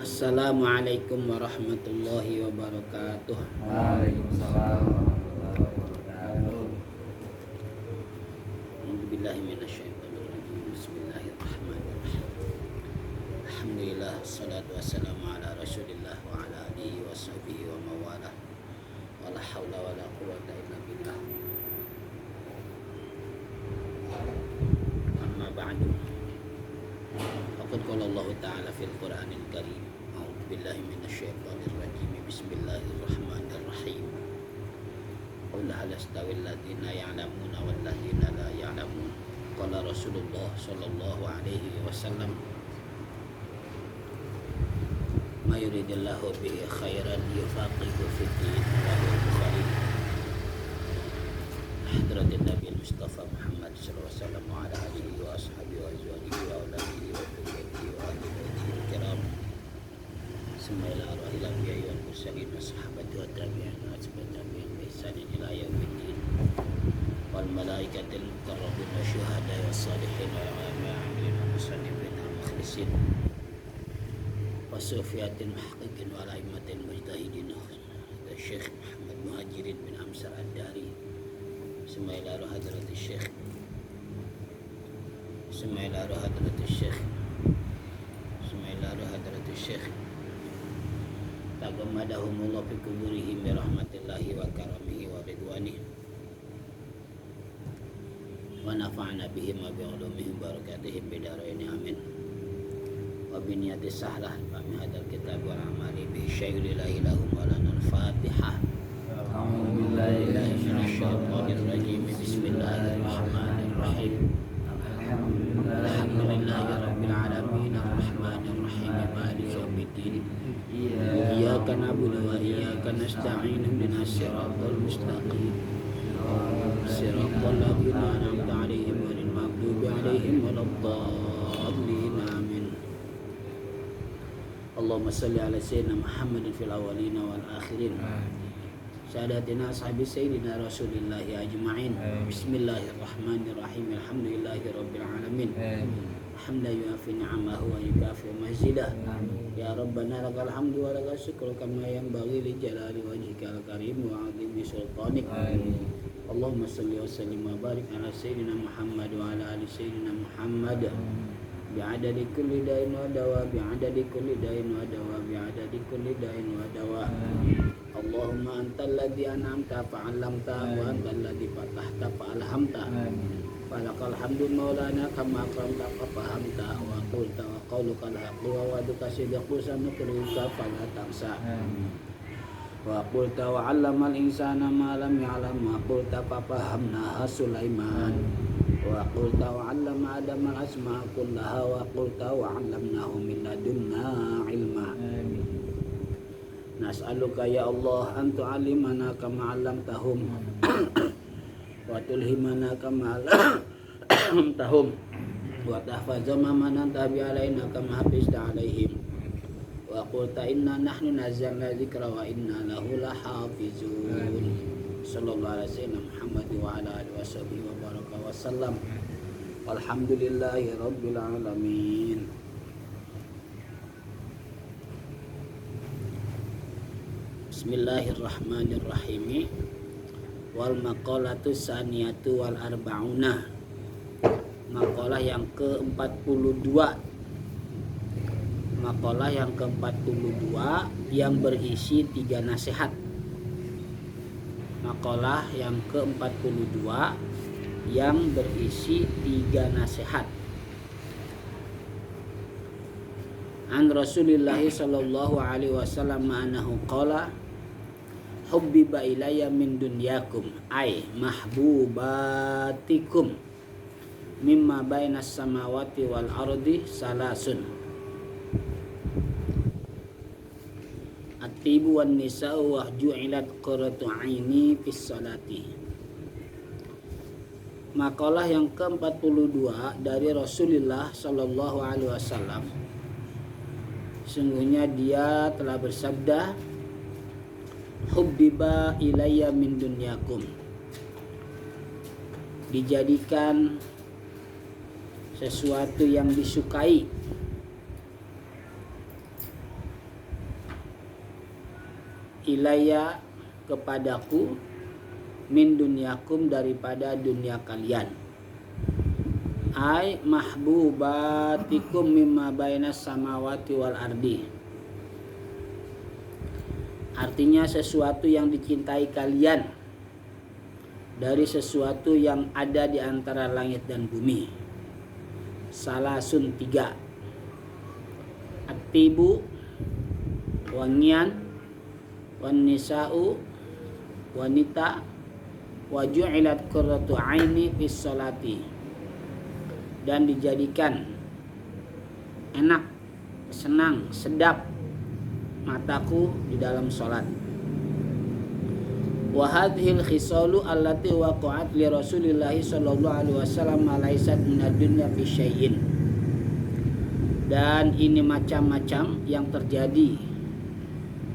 Assalamualaikum warahmatullahi wabarakatuh. Waalaikumsalam warahmatullahi wabarakatuh. A'udzubillahi minasyaitonir rajim. Bismillahirrahmanirrahim. Alhamdulillah, wassalatu wassalamu ala Rasulillah wa ala alihi washabihi wa mawalah. Wala haula wala quwwata illa billah. Amma ba'du. Faqad qala Allah Ta'ala fil Qur'anil Karim. A'udzu billahi minasyaitonir rajim. Bismillahirrahmanirrahim. Qul hal yastawil ladzina ya'lamuna wal ladzina la ya'lamun. Qala Rasulullah sallallahu alaihi wasallam, ma yuridillahu bihi khairan yufaqihu fid din. Rawahu Bukhari. Hadratin Nabi Mustafa Muhammad sallallahu alaihi wasallam wa ala alihi wa ashabihi wa azwajihi wa auladihi wa dhurriyyatihi wa ahli baitihi kiram. Semailah arwahil anbiya'i wal mursalin wa sahabati wa tabi'in wa atba'i tabi'in bi ihsanin ila yaumiddin. Wal malaikatil muqarrabin wa syuhada'i was salihin wa amilin wa musannifin wa mukhlisin wa sufiyatil muhaqqiqin wa a'immatil mujtahidin. Syekh Muhammad Muhajirin bin Amsar Ad-Dari. Semailah arwah hadratus Syekh. Semailah arwah hadratus Syekh. Semailah arwah hadratus Syekh. Tagamadahumullah fi kuburihim bi rahmatillahi wa karamihi wa ridwanihi. Wa nafa'na bihim wa bi ulumihim barakatihim bidaraini amin. Wa bi niyati sahlah fahmi hadzal kitab wal amali bi syai'illahi lahum wa lana al-fatihah. A'udzu billahi Minasyaitonir rajim. Bismillahirrahmanirrahim. Alhamdulillahi rabbil alamin arrahmanir rahim maliki yaumiddin. Iyyaka na'budu wa iyyaka nasta'in ihdinas siratal mustaqim. Siratal ladzina an'amta 'alaihim ghairil maghdubi 'alaihim waladdallin. Amin. Allahumma shalli ala sayyidina Muhammadin fil awwalin wal akhirin. Sadatina ashabi sayyidina Rasulillahi ajma'in. Bismillahirrahmanirrahim. Alhamdulillahi rabbil alamin. Hamdan yuafi ni'amahu wa yukafi mazidah. Ya Rabbana lakal hamdu wa lakal syukru kama yanbaghi li jalali wajhikal karim wa 'azimi sultanik. Allahumma shalli wa sallim wa barik ala sayyidina Muhammad wa ala ali sayyidina Muhammad. Bi'adadi kulli dain wa dawa, bi'adadi kulli dain wa dawa, bi'adadi kulli dain wa dawa. Allahumma antal ladzi an'amta fa'allamta wa antal ladzi fatahta fa'alhamta. Falakal hamdu maulana kama akramta fahamta wa qulta wa qaulukal haqqu wa wa'duka sidqu sanukriuka fala tansa. Wa qulta wa 'allamal insana ma lam ya'lam wa qulta fahamnaha Sulaiman. Wa qulta wa 'allama Adama al-asma'a kullaha wa qulta wa 'allamnahu min ladunna ilma. Nas'aluka ya Allah an tu'allimana kama 'allamtahum wa tulhimana kama 'allamtahum wa tahfaza ma mananta bi alaina kama hafizta alaihim. Wa qulta inna nahnu nazzalna dzikra wa inna lahu lahafizun. Sallallahu alaihi wasallam Muhammad wa ala alihi washabihi wa baraka wa sallam. Alhamdulillahi rabbil alamin. Bismillahirrahmanirrahim. Wal maqalatu saniyatu wal arba'una. Maqalah yang ke-42. Maqalah yang ke-42 yang berisi 3 nasihat. Maqalah yang ke-42 yang berisi 3 nasihat. An Rasulillah sallallahu alaihi wasallam annahu qala hubbiba ilayya min dunyakum ay mahbubatikum mimma bainas samawati wal ardi salasun at-tibu wan nisa'u wa ju'ilat qurratu 'aini fis salati. Makalah yang ke-42 dari Rasulullah sallallahu alaihi wasallam, sungguhnya dia telah bersabda, hubbiba ilayya min dunyakum, dijadikan sesuatu yang disukai, ilayya kepadaku, min dunyakum daripada dunia kalian, ai mahbubatikum mimma bainas samawati wal ardi, artinya sesuatu yang dicintai kalian dari sesuatu yang ada di antara langit dan bumi. Salasun 3, at-tibu wangian, wan nisa'u wanita, wa ju'ilat qurratu aini fis sholati, dan dijadikan enak, senang, sedap mataku di dalam sholat. Wa hadhil khisalu allati waqa'at li Rasulillah sallallahu alaihi wasallam laysat minad dunya fi syai'in, dan ini macam-macam yang terjadi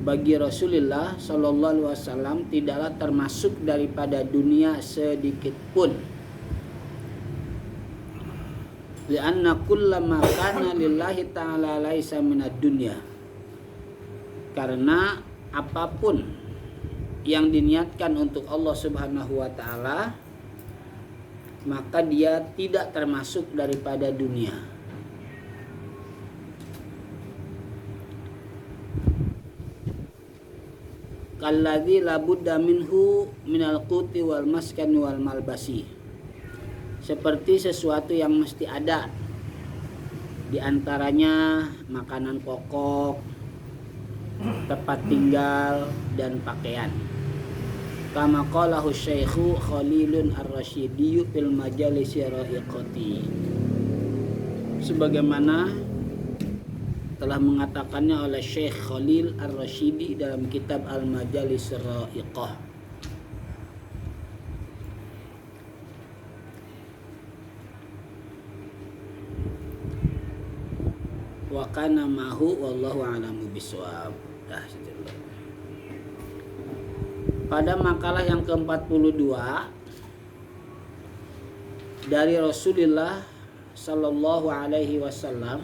bagi Rasulullah sallallahu alaihi wasallam tidaklah termasuk daripada dunia sedikit pun. Lianna kullama kana lillahi ta'ala laisa minad dunya, karena apapun yang diniatkan untuk Allah Subhanahu wa taala maka dia tidak termasuk daripada dunia. Kalladzi labudda minhu minal quti wal maskani wal malbasi, seperti sesuatu yang mesti ada, di antaranya makanan pokok, tempat tinggal, dan pakaian. Kama qalahu Syekhu Khalilun Ar-Rasyidi fil majalisi ra'iqati, sebagaimana telah mengatakannya oleh Syekh Khalil Ar-Rasyidi dalam kitab Al-Majalis Ra'iqah. Wa kana mahu wallahu a'lamu bishawab. Pada makalah yang ke-42 dari Rasulullah sallallahu alaihi wasallam,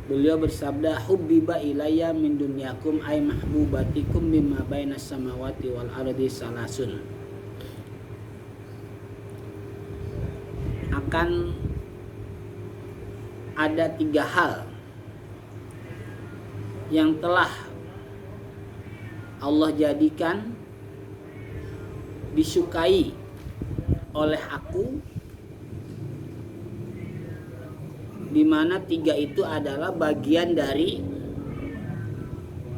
beliau bersabda, hubbiba ilayya min dunyakum ay mahbubatikum mimma bainas samawati wal ardi salasun. Akan ada 3 hal yang telah Allah jadikan disukai oleh aku, di mana 3 itu adalah bagian dari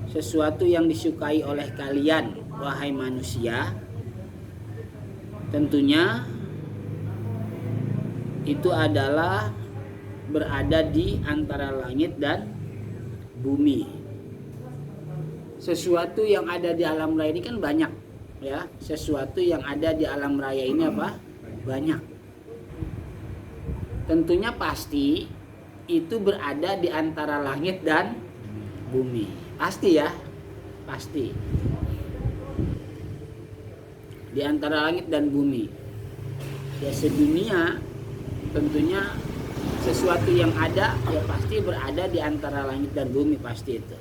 sesuatu yang disukai oleh kalian wahai manusia. Tentunya itu adalah berada di antara langit dan bumi. Sesuatu yang ada di alam raya ini kan banyak, ya. Sesuatu yang ada di alam raya ini apa? Banyak. Tentunya pasti itu berada di antara langit dan bumi. Pasti ya, pasti. Di antara langit dan bumi. Ya sedunia tentunya sesuatu yang ada ya pasti berada di antara langit dan bumi, pasti itu.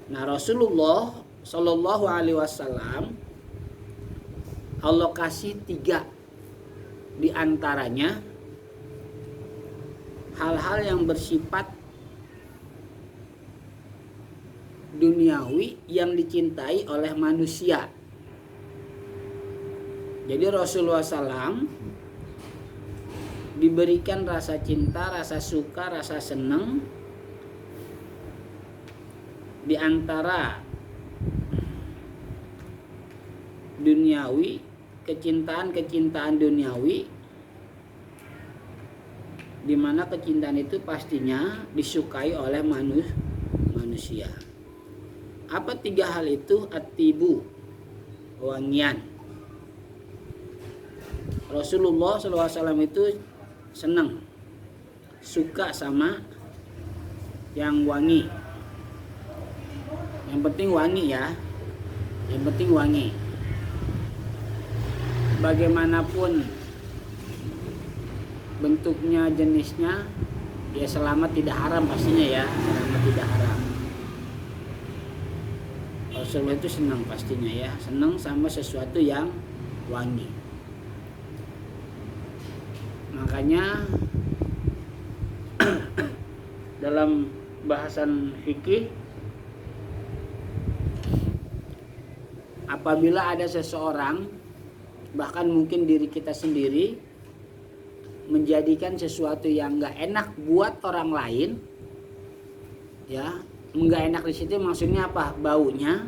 Nah, Rasulullah Shallallahu Alaihi Wasallam Allah kasih 3 di antaranya hal-hal yang bersifat duniawi yang dicintai oleh manusia. Jadi Rasulullah SAW diberikan rasa cinta, rasa suka, rasa senang di antara duniawi, kecintaan duniawi, di mana kecintaan itu pastinya disukai oleh manusia. Apa 3 hal itu? At-tibu, wangian. Rasulullah SAW itu senang, suka sama yang wangi. Yang penting wangi ya. Yang penting wangi. bagaimanapun bentuknya, jenisnya, ya selama tidak haram pastinya ya, selama tidak haram. Rasulullah itu senang pastinya ya, senang sama sesuatu yang wangi. Makanya dalam bahasan fikih, apabila ada seseorang, bahkan mungkin diri kita sendiri, menjadikan sesuatu yang nggak enak buat orang lain, ya, nggak enak di situ maksudnya apa? Baunya,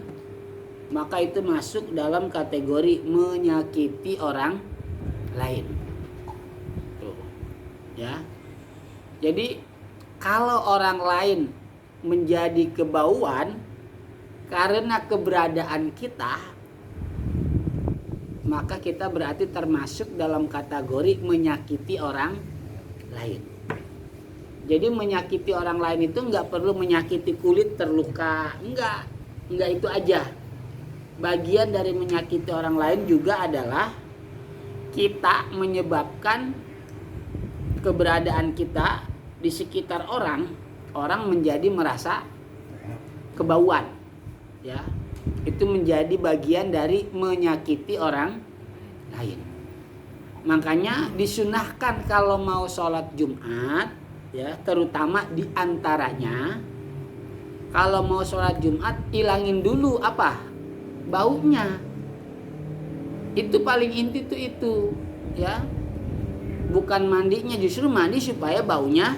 maka itu masuk dalam kategori menyakiti orang lain. Tuh, ya. Jadi kalau orang lain menjadi kebauan karena keberadaan kita, maka kita berarti termasuk dalam kategori menyakiti orang lain. Jadi menyakiti orang lain itu nggak perlu menyakiti kulit terluka, enggak itu aja. Bagian dari menyakiti orang lain juga adalah kita menyebabkan keberadaan kita di sekitar orang menjadi merasa kebauan, ya. Itu menjadi bagian dari menyakiti orang lain. Makanya disunahkan kalau mau sholat Jumat, ya, terutama di antaranya kalau mau sholat Jumat ilangin dulu apa? Baunya. Itu paling inti tuh itu, ya. Bukan mandinya, justru mandi supaya baunya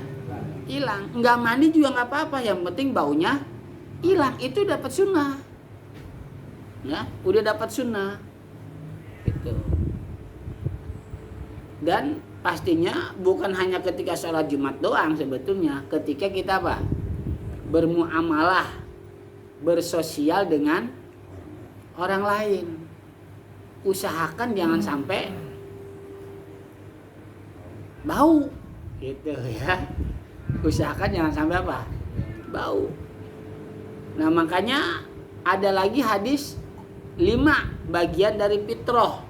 hilang. Enggak mandi juga nggak apa-apa, yang penting baunya hilang. Itu dapat sunnah, ya, udah dapat sunnah gitu. Dan pastinya bukan hanya ketika sholat Jumat doang, sebetulnya ketika kita apa, bermuamalah, bersosial dengan orang lain, usahakan jangan sampai bau gitu ya. Usahakan jangan sampai apa? Bau. Nah makanya ada lagi hadis 5 bagian dari fitrah,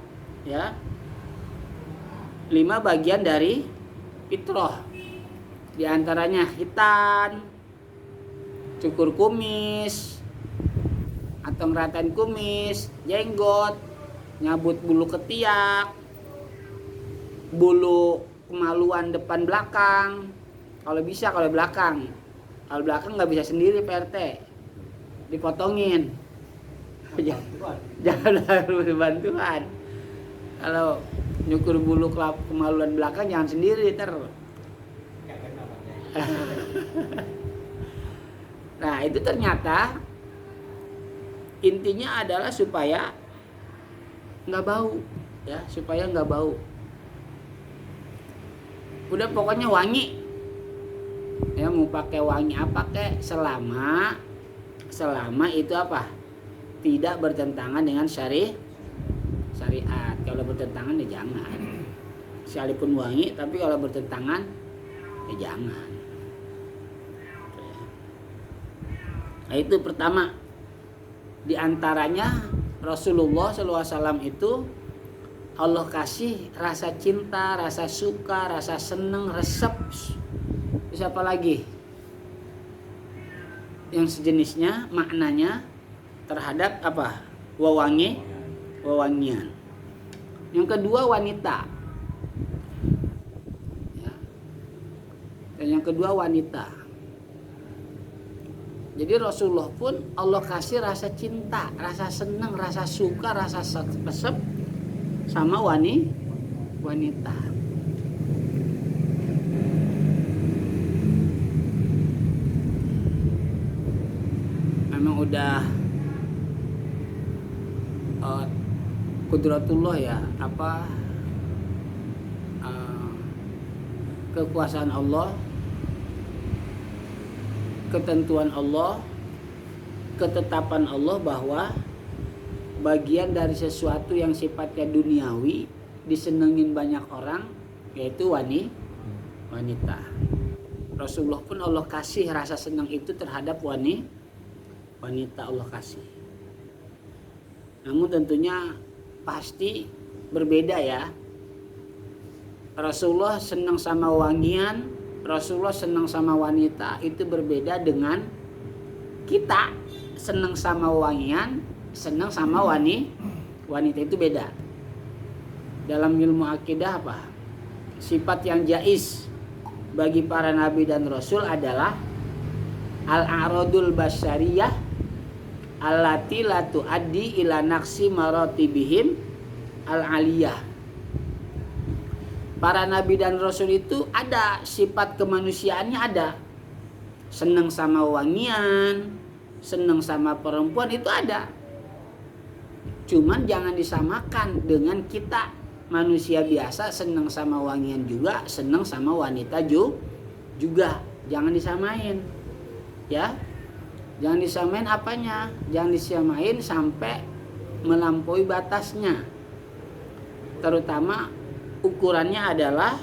ya. 5 bagian dari fitrah. Di antaranya khitan, cukur kumis atau ngeratain kumis, jenggot, nyabut bulu ketiak, bulu kemaluan depan belakang. Kalau bisa, kalau belakang nggak bisa sendiri PRT, dipotongin. Jangan harus bantuan. Kalau nyukur bulu kemaluan belakang jangan sendiri Nah itu ternyata intinya adalah supaya nggak bau, ya, supaya nggak bau. Udah pokoknya wangi, ya, mau pakai wangi apa kek, selama itu apa, tidak bertentangan dengan syariat. Kalau bertentangan ya jangan. Sekalipun wangi, tapi kalau bertentangan ya jangan. Nah itu pertama. Di antaranya Rasulullah SAW itu Allah kasih rasa cinta, rasa suka, rasa seneng, resep. Terus apa lagi? Yang sejenisnya, maknanya terhadap apa? Wewangian. Yang kedua wanita. Ya. Dan yang kedua wanita. Jadi Rasulullah pun Allah kasih rasa cinta, rasa senang, rasa suka, rasa resep sama wanita. Memang udah kudratullah ya, apa kekuasaan Allah, ketentuan Allah, ketetapan Allah bahwa bagian dari sesuatu yang sifatnya duniawi disenengin banyak orang, yaitu wanita. Rasulullah pun Allah kasih rasa senang itu terhadap wanita, Allah kasih. Namun tentunya pasti berbeda ya. Rasulullah senang sama wangian, Rasulullah senang sama wanita, itu berbeda dengan kita senang sama wangian, senang sama wanita, itu beda. Dalam ilmu akidah apa? Sifat yang jaiz bagi para nabi dan rasul adalah al-a'radul basyariyah allati la tuaddi ila naqsi maratibihim al-aliyah. Para nabi dan rasul itu ada sifat kemanusiaannya, ada. Senang sama wangian, senang sama perempuan, itu ada. Cuman jangan disamakan dengan kita manusia biasa, senang sama wangian juga, senang sama wanita juga. Jangan disamain. Ya. Jangan disamain apanya? Jangan disamain sampai melampaui batasnya. Terutama ukurannya adalah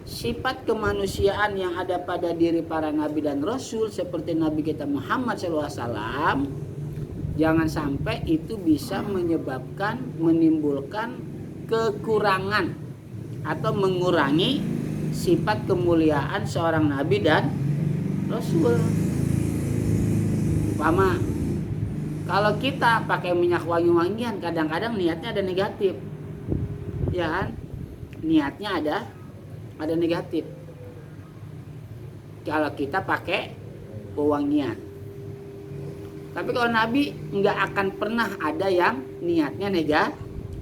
sifat kemanusiaan yang ada pada diri para nabi dan rasul seperti Nabi kita Muhammad SAW. Jangan sampai itu bisa menimbulkan kekurangan atau mengurangi sifat kemuliaan seorang nabi dan rasul. Umpama kalau kita pakai minyak wangi-wangian, kadang-kadang niatnya ada negatif, ya kan? Niatnya ada negatif. Kalau kita pakai pewangian. Tapi kalau Nabi nggak akan pernah ada yang niatnya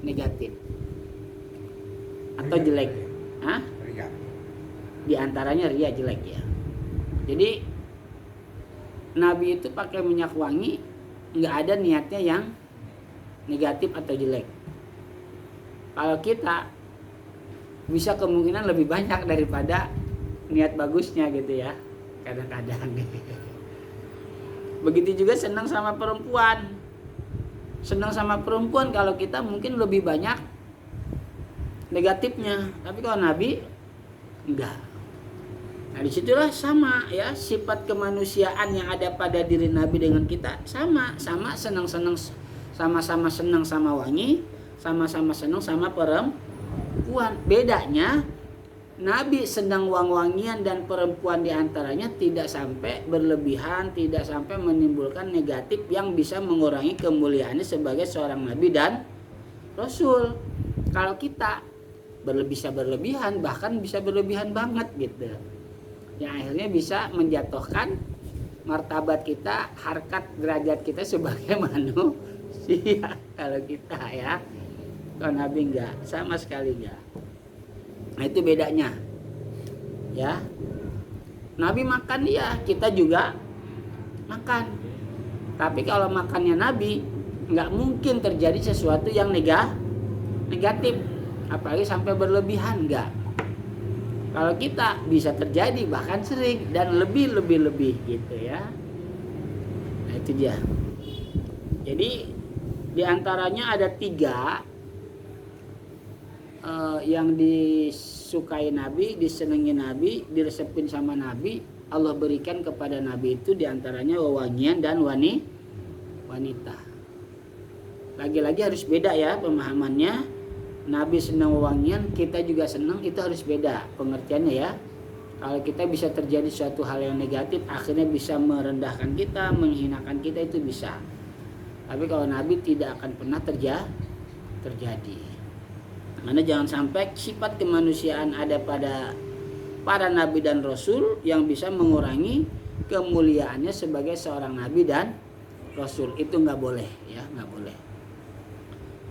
negatif atau jelek. Hah? Di antaranya ria, jelek ya. Jadi Nabi itu pakai minyak wangi nggak ada niatnya yang negatif atau jelek. Kalau kita bisa kemungkinan lebih banyak daripada niat bagusnya gitu ya, kadang-kadang. Begitu juga senang sama perempuan. Senang sama perempuan kalau kita mungkin lebih banyak negatifnya, tapi kalau Nabi enggak. Nah disitulah sama ya, sifat kemanusiaan yang ada pada diri Nabi dengan kita sama senang-senang, sama-sama senang sama wangi, sama-sama senang sama perempuan. Bedanya Nabi senang wangi-wangian dan perempuan diantaranya tidak sampai berlebihan, tidak sampai menimbulkan negatif yang bisa mengurangi kemuliaannya sebagai seorang nabi dan rasul. Kalau kita bisa berlebihan, bahkan bisa berlebihan banget gitu, yang akhirnya bisa menjatuhkan martabat kita, harkat derajat kita sebagai manusia. Kalau kita ya, kalau Nabi enggak, sama sekali enggak. Nah itu bedanya ya. Nabi makan ya, kita juga makan. Tapi kalau makannya Nabi, nggak mungkin terjadi sesuatu yang negatif, apalagi sampai berlebihan, enggak. Kalau kita bisa terjadi, bahkan sering dan lebih gitu ya. Nah itu dia. Jadi diantaranya ada 3 yang disukai Nabi, disenangi Nabi, diresepin sama Nabi, Allah berikan kepada Nabi itu diantaranya wewangian dan wanita. Lagi-lagi harus beda ya pemahamannya. Nabi senang wewangian, kita juga senang, itu harus beda pengertiannya ya. Kalau kita bisa terjadi suatu hal yang negatif, akhirnya bisa merendahkan kita, menghinakan kita, itu bisa. Tapi kalau Nabi tidak akan pernah terjadi. Karena jangan sampai sifat kemanusiaan ada pada para nabi dan rasul yang bisa mengurangi kemuliaannya sebagai seorang nabi dan rasul. Itu nggak boleh ya, nggak boleh.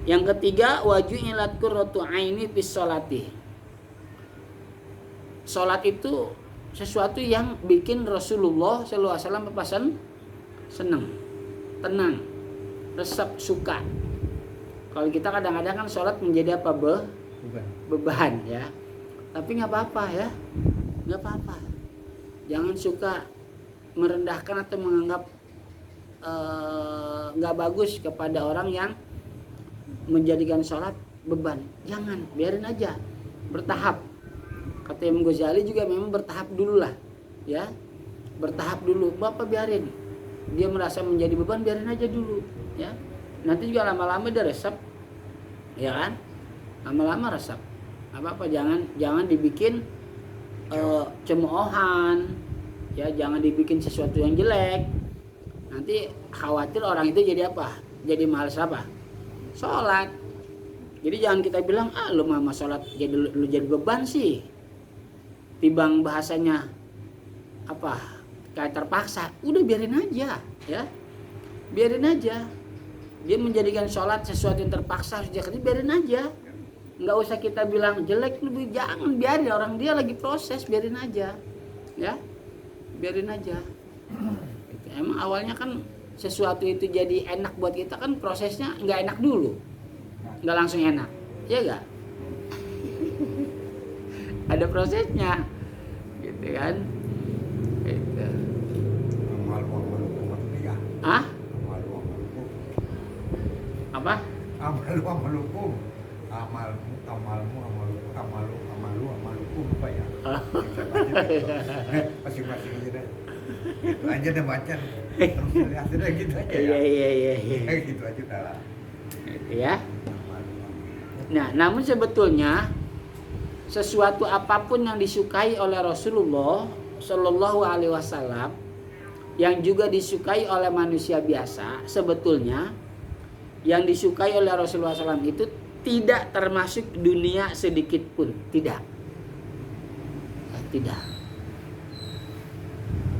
Yang ketiga, waju'ilat qurratu aini fis sholati. Salat itu sesuatu yang bikin Rasulullah SAW senang, tenang, resep, suka. Kalau kita kadang-kadang kan sholat menjadi apa? Beban ya. Tapi nggak apa-apa ya, nggak apa-apa. Jangan suka merendahkan atau menganggap nggak bagus kepada orang yang menjadikan sholat beban. Jangan, biarin aja, bertahap. Kata Imam Ghazali juga memang bertahap dulu lah, ya, bertahap dulu. Bapak biarin, dia merasa menjadi beban, biarin aja dulu, ya. Nanti juga lama-lama dia resep, ya kan? lama-lama resep. Apa jangan dibikin cemoohan, ya jangan dibikin sesuatu yang jelek. Nanti khawatir orang itu jadi apa? Jadi malas apa? Sholat. Jadi jangan kita bilang lu mama sholat jadi lu jadi beban sih. Tibang bahasanya apa? Kayak terpaksa. Udah biarin aja, ya. Biarin aja. Dia menjadikan sholat sesuatu yang terpaksa harus dia kerja, biarin aja. Nggak usah kita bilang jelek, lebih jangan, biarin orang dia lagi proses, biarin aja, ya, biarin aja. Emang awalnya kan sesuatu itu jadi enak buat kita kan prosesnya nggak enak dulu, nggak langsung enak, ya nggak? Ada prosesnya, gitu kan? Gitu. Ah? Apa? Amalukum apa ya? Masing-masing aja deh. Itu aja deh baca. Hasilnya gitu aja ya. Iya. Gitu aja udah lah. Ya. Nah, namun sebetulnya sesuatu apapun yang disukai oleh Rasulullah Shallallahu Alaihi Wasallam yang juga disukai oleh manusia biasa, sebetulnya yang disukai oleh Rasulullah SAW itu tidak termasuk dunia sedikit pun, tidak.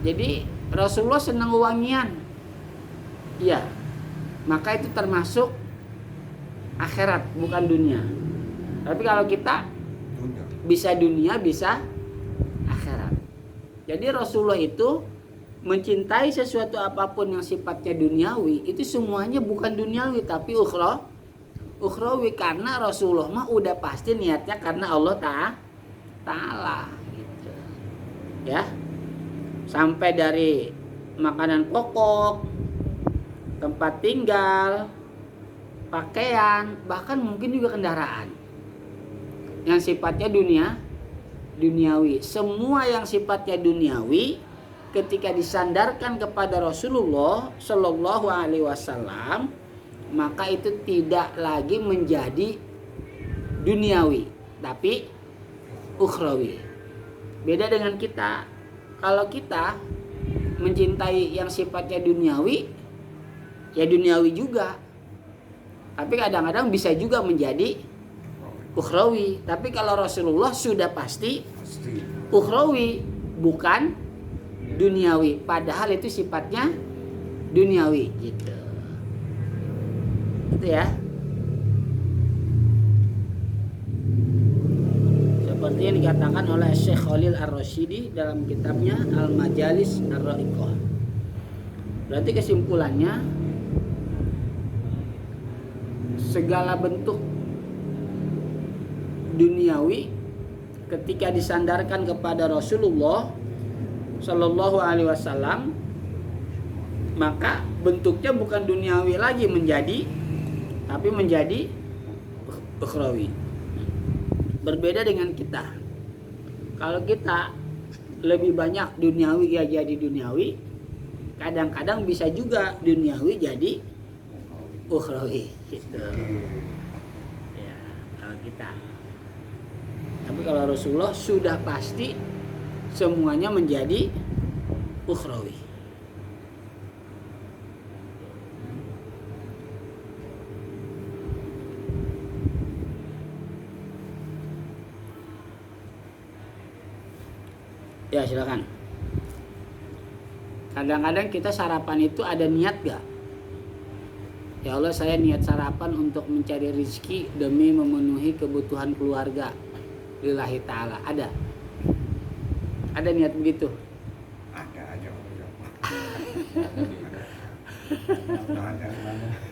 Jadi Rasulullah senang wangian, ya, maka itu termasuk akhirat bukan dunia. Tapi kalau kita bisa dunia bisa akhirat. Jadi Rasulullah itu mencintai sesuatu apapun yang sifatnya duniawi itu semuanya bukan duniawi tapi ukhrawi karena Rasulullah mah udah pasti niatnya karena Allah Ta'ala gitu. Ya. Sampai dari makanan pokok, tempat tinggal, pakaian, bahkan mungkin juga kendaraan yang sifatnya duniawi. Semua yang sifatnya duniawi ketika disandarkan kepada Rasulullah Shallallahu Alaihi Wasallam, maka itu tidak lagi menjadi duniawi, tapi ukhrawi. Beda dengan kita. Kalau kita mencintai yang sifatnya duniawi, ya duniawi juga. Tapi kadang-kadang bisa juga menjadi ukhrawi. Tapi kalau Rasulullah sudah pasti ukhrawi, bukan duniawi, padahal itu sifatnya duniawi gitu. Itu ya. Seperti yang dikatakan oleh Syekh Khalil Ar-Rasyidi dalam kitabnya Al-Majalis Ar-Ra'iqah. Berarti kesimpulannya segala bentuk duniawi ketika disandarkan kepada Rasulullah Sallallahu Alaihi Wasallam, maka bentuknya bukan duniawi lagi tapi menjadi ukhrawi. Berbeda dengan kita. Kalau kita lebih banyak duniawi ya jadi duniawi, kadang-kadang bisa juga duniawi jadi ukhrawi gitu. Ya, kalau kita. Tapi kalau Rasulullah sudah pasti semuanya menjadi ukhrawi. Ya silakan. Kadang-kadang kita sarapan itu ada niat gak? Ya Allah, saya niat sarapan untuk mencari rezeki demi memenuhi kebutuhan keluarga lillahi ta'ala. Ada niat begitu? Ada aja.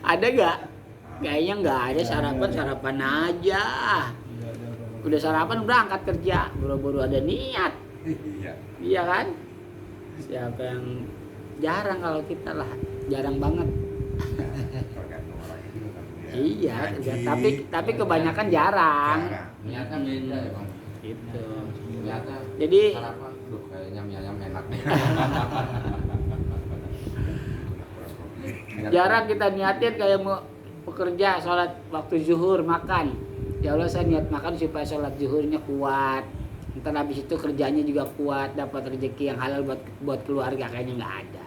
Ada gak? Kayaknya gak ada. Sarapan aja. Udah sarapan berangkat kerja, buru-buru ada niat. Iya kan? Siapa yang jarang, kalau kita lah jarang banget. Iya, tapi kebanyakan jarang. Niatnya beda ya Bang. Gitu. Niatnya Jadi sarapan kayak nyam-nyam enak nih. jarang kita niatin kayak mau bekerja, sholat waktu zuhur, makan. Ya Allah, saya niat makan supaya sholat zuhurnya kuat, ntar habis itu kerjanya juga kuat, dapat rezeki yang halal buat keluarga. Kayaknya nggak ada.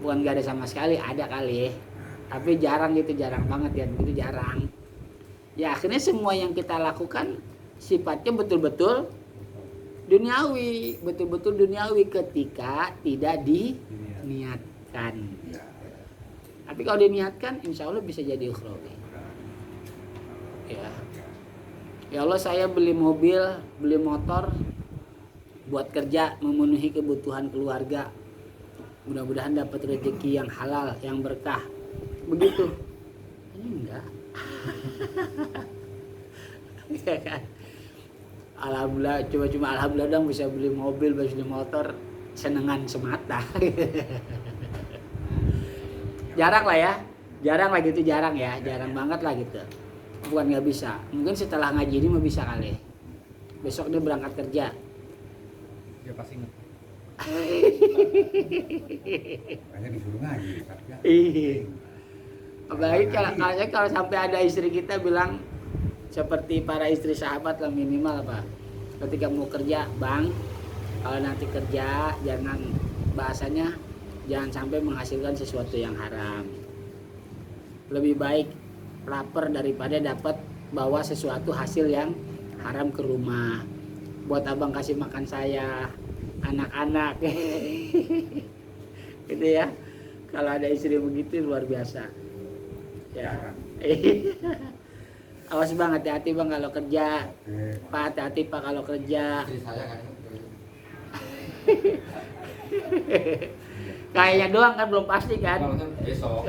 Bukan nggak ada sama sekali, ada kali ya, tapi jarang gitu, jarang banget ya, begitu jarang. Ya akhirnya semua yang kita lakukan sifatnya betul-betul duniawi, betul-betul duniawi ketika tidak diniatkan. Tapi kalau diniatkan, insya Allah bisa jadi ukhrawi. Ya Allah, saya beli mobil, beli motor buat kerja, memenuhi kebutuhan keluarga. Mudah-mudahan dapat rezeki yang halal, yang berkah. Begitu. Ini enggak. Ya kan? Alhamdulillah, cuma alhamdulillah dong bisa beli mobil, bisa beli motor, senengan semata. Jarang lah ya, jarang lah gitu, jarang ya, jarang banget lah gitu. Bukan nggak bisa, mungkin setelah ngaji ini mau bisa kali. Besok dia berangkat kerja. Dia pasti inget. Hanya disuruh ngaji, kerja. Iya. Apalagi kalau sampai ada istri kita bilang seperti para istri sahabat lah, minimal apa? Ketika mau kerja, bang, kalau nanti kerja jangan, bahasanya jangan sampai menghasilkan sesuatu yang haram. Lebih baik lapar daripada dapat bawa sesuatu hasil yang haram ke rumah. Buat abang kasih makan saya, anak-anak. Gitu ya. Kalau ada istri begitu luar biasa. Ya. Awas bang, hati-hati bang kalau kerja. Pak, hati-hati pak kalau kerja. Istri saya kan Kayaknya doang kan, belum pasti kan. besok.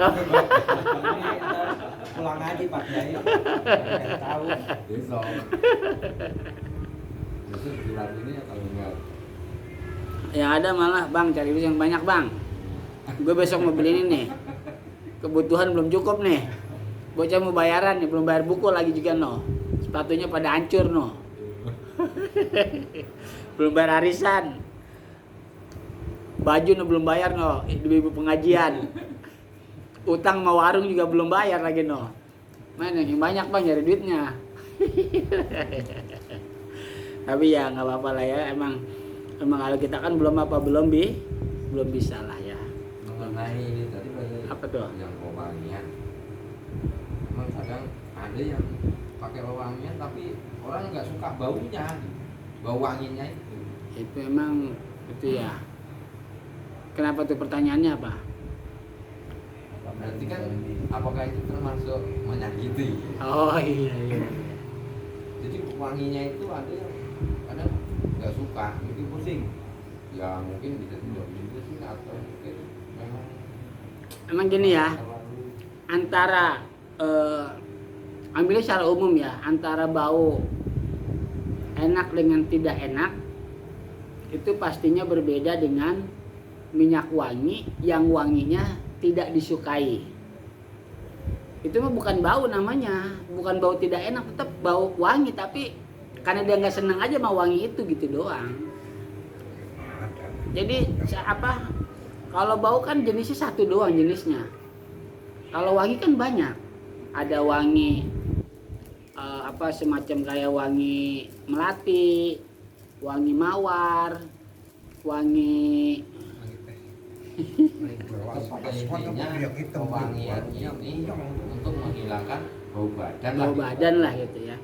Pulang ngaji Pak Kiai. Nggak tahu. Besok. Besok bulan ini ya kalau enggak. Ya ada malah bang, cari duit yang banyak bang. Gue besok mau beli ini nih. Kebutuhan belum cukup nih. Bocah mau bayaran nih, belum bayar buku lagi juga no. Sepatunya pada hancur no. Belum bayar arisan. Baju no belum bayar no, ibu-ibu pengajian. Utang sama warung juga belum bayar lagi no. Mana yang banyak bang nyari duitnya. Tapi ya nggak apa-apa lah ya, emang kalau kita kan belum bisa lah ya. Mengenai ini tadi Apa tuh? yang wewangian. Memang kadang ada yang pakai wewangian tapi orang nggak suka baunya, bau wanginya itu. Itu emang itu ya. Kenapa tuh, pertanyaannya apa? Berarti kan apakah itu termasuk menyakiti? Oh iya. Jadi wanginya itu ada yang kadang nggak suka, mungkin pusing. Ya mungkin bisa juga pusing atau mungkin memang. Emang gini ya, terlalu antara ambilnya secara umum ya, antara bau enak dengan tidak enak itu pastinya berbeda dengan minyak wangi yang wanginya tidak disukai. Itu mah bukan bau namanya, bukan bau tidak enak, tetap bau wangi, tapi karena dia nggak senang aja sama wangi itu gitu doang. Jadi apa? Kalau bau kan jenisnya satu doang jenisnya. Kalau wangi kan banyak. Ada wangi apa semacam kayak wangi melati, wangi mawar, wangi pewangian ini untuk menghilangkan bau badan. bau badan lah gitu ya.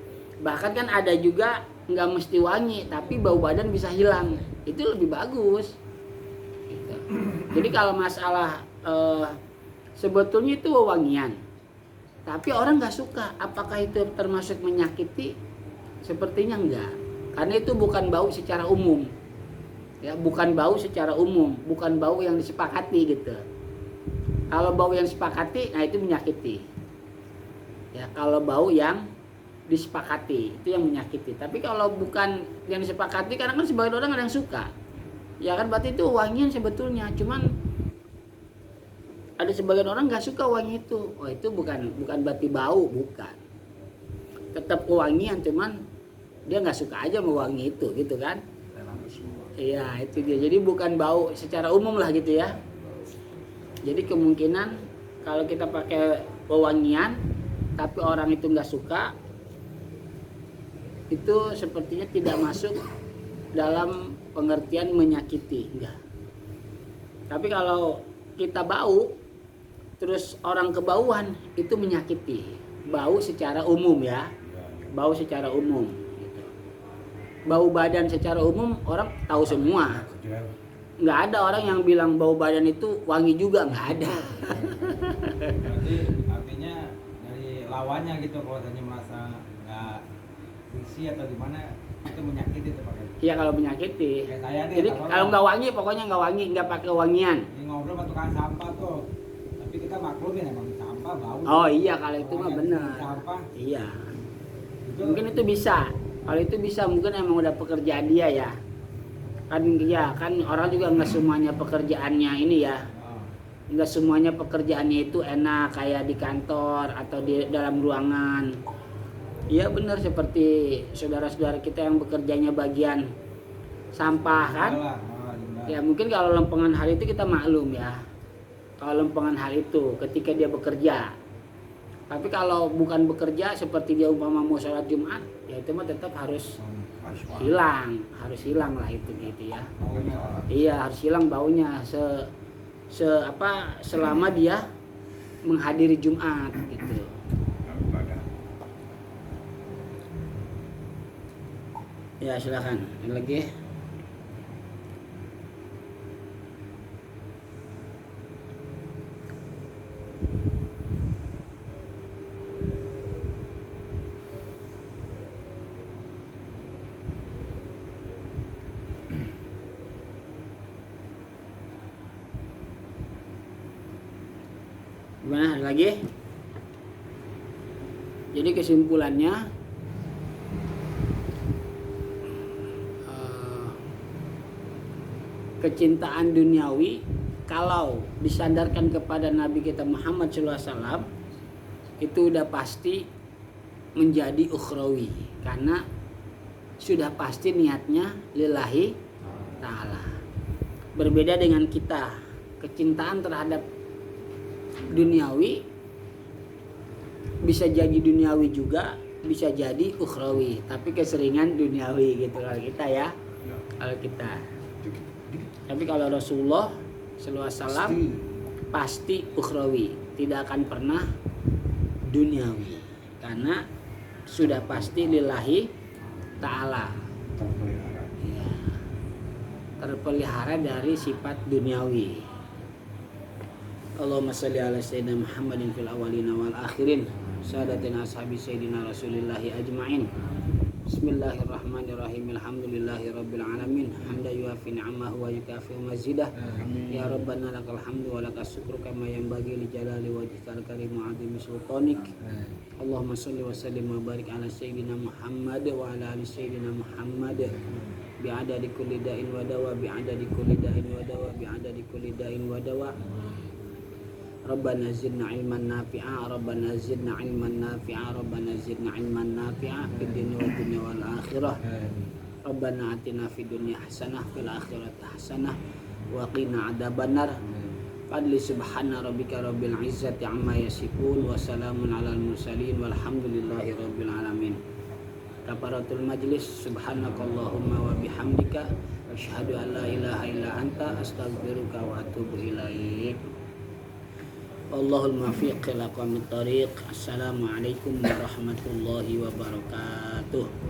Bahkan kan ada juga nggak mesti wangi tapi bau badan bisa hilang, itu lebih bagus gitu. Jadi kalau masalah sebetulnya itu wewangian tapi orang nggak suka, apakah itu termasuk menyakiti? Sepertinya enggak, karena itu bukan bau secara umum ya, bukan bau secara umum, bukan bau yang disepakati gitu. Kalau bau yang disepakati, nah itu menyakiti ya. Kalau bau yang disepakati itu yang menyakiti. Tapi kalau bukan yang disepakati, karena kan sebagian orang ada yang suka ya kan, berarti itu wangian sebetulnya. Cuman ada sebagian orang nggak suka wangi itu. Oh itu bukan berarti bau, bukan. Tetap wangian, cuman dia nggak suka aja mau wangi itu gitu kan. Iya itu dia. Jadi bukan bau secara umum lah gitu ya. Jadi kemungkinan kalau kita pakai wewangian tapi orang itu nggak suka, itu sepertinya tidak masuk dalam pengertian menyakiti, enggak. Tapi kalau kita bau terus orang kebauan itu menyakiti. Bau secara umum ya. Bau secara umum gitu. Bau badan secara umum orang tahu semua. Nggak ada orang yang bilang bau badan itu wangi juga, nggak ada. Berarti artinya dari lawannya gitu, kalau tanya merasa nggak bersih atau gimana, itu menyakiti tuh Pak. Iya kalau menyakiti. Kayak saya nih, Jadi kalau nggak wangi pokoknya nggak wangi, nggak pakai wangian. Ini ngobrol sama tukang sampah tuh, tapi kita maklumin emang sampah bau. Oh iya kalau itu mah benar. Sampah Iya. itu Mungkin itu bisa. Kalau itu bisa mungkin emang udah pekerjaan dia ya. Kan ya kan orang juga nggak semuanya pekerjaannya ini ya. Nggak semuanya pekerjaannya itu enak kayak di kantor atau di dalam ruangan. Iya benar seperti saudara-saudara kita yang bekerjanya bagian sampah kan. Ya mungkin kalau lempengan hal itu kita maklum ya. Kalau lempengan hal itu ketika dia bekerja. Tapi kalau bukan bekerja seperti dia umpama mau sholat Jumat, ya itu mah tetap harus hilang lah itu gitu ya. Iya harus hilang baunya selama dia menghadiri Jumat gitu. Ya silakan. Ini lagi. Gimana? Ada lagi? Jadi kesimpulannya kecintaan duniawi kalau disandarkan kepada Nabi kita Muhammad SAW itu udah pasti menjadi ukhrawi karena sudah pasti niatnya lillahi ta'ala. Berbeda dengan kita, kecintaan terhadap duniawi bisa jadi duniawi juga, bisa jadi ukhrawi, tapi keseringan duniawi gitu kalau kita ya. Kalau kita. Tapi kalau Rasulullah SAW pasti ukhrawi, tidak akan pernah duniawi karena sudah pasti lillahi ta'ala ya, terpelihara dari sifat duniawi. Allahumma salli ala sayyidina Muhammadin fil awwalina wal akhirin sadatina ashabi sayyidina rasulillahi ajma'in. Bismillahirrahmanirrahim. Alhamdulillahi rabbil alamin. Hamdan yuafi ni'amahu wa yukafi mazidah. Ya Rabbana lakal hamdu wa lakas syukru kama yanbaghi li jalali wajhikal karim wa 'azimi sultanik. Allahumma shalli wa sallim wa barik ala sayyidina Muhammad wa ala ali sayyidina Muhammad. Bi'adadi kulli da'in wa dawa, bi'adadi kulli da'in wa dawa, bi'adadi kulli da'in wa dawa. Rabbana zidna ilman nafi'a, Rabbana zidna ilman nafi'a, Rabbana zidna ilman nafi'a fid dunya wad dunya wal akhirah. Rabbana atina fid dunya hasanah fil akhirati hasanah wa qina adzabannar. Fadli subhana rabbika rabbil izzati amma yasifun wa salamun alal mursalin walhamdulillahi rabbil alamin. Kafaratul majlis, subhanakallahumma wa bihamdika asyhadu an la ilaha illa anta astaghfiruka wa atubu ilaik. Allahul muwaffiq ila aqwamit thariq. Assalamualaikum warahmatullahi wabarakatuh.